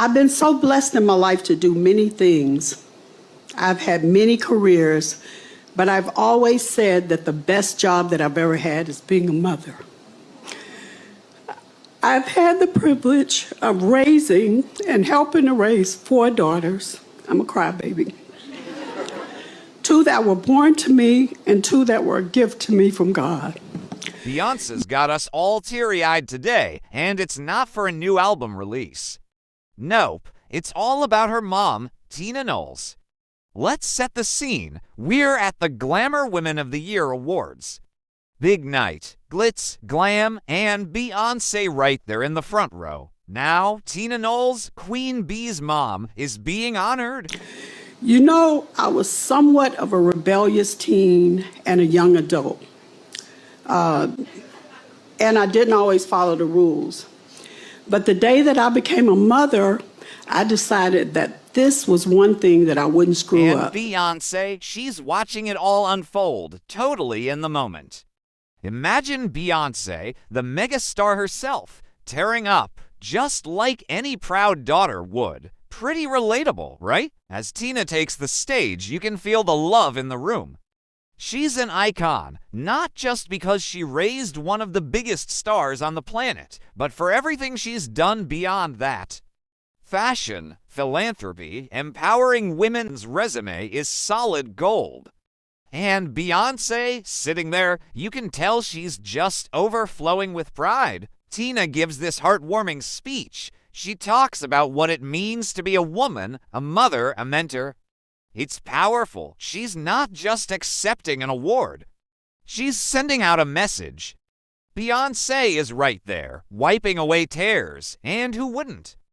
I've been so blessed in my life to do many things. I've had many careers, but I've always said that the best job that I've ever had is being a mother. I've had the privilege of raising and helping to raise 4 daughters. I'm a crybaby. 2 that were born to me and 2 that were a gift to me from God. Beyoncé's got us all teary-eyed today, and it's not for a new album release. Nope, it's all about her mom, Tina Knowles. Let's set the scene. We're at the Glamour Women of the Year Awards. Big night, glitz, glam, and Beyoncé right there in the front row. Now, Tina Knowles, Queen Bee's mom, is being honored. You know, I was somewhat of a rebellious teen and a young adult. And I didn't always follow the rules. But the day that I became a mother, I decided that this was one thing that I wouldn't screw up. And Beyoncé, she's watching it all unfold, totally in the moment. Imagine Beyoncé, the megastar herself, tearing up, just like any proud daughter would. Pretty relatable, right? As Tina takes the stage, you can feel the love in the room. She's an icon, not just because she raised one of the biggest stars on the planet, but for everything she's done beyond that. Fashion, philanthropy, empowering women's resume is solid gold. And Beyoncé, sitting there, you can tell she's just overflowing with pride. Tina gives this heartwarming speech. She talks about what it means to be a woman, a mother, a mentor. It's powerful. She's not just accepting an award. She's sending out a message. Beyoncé is right there, wiping away tears, and who wouldn't?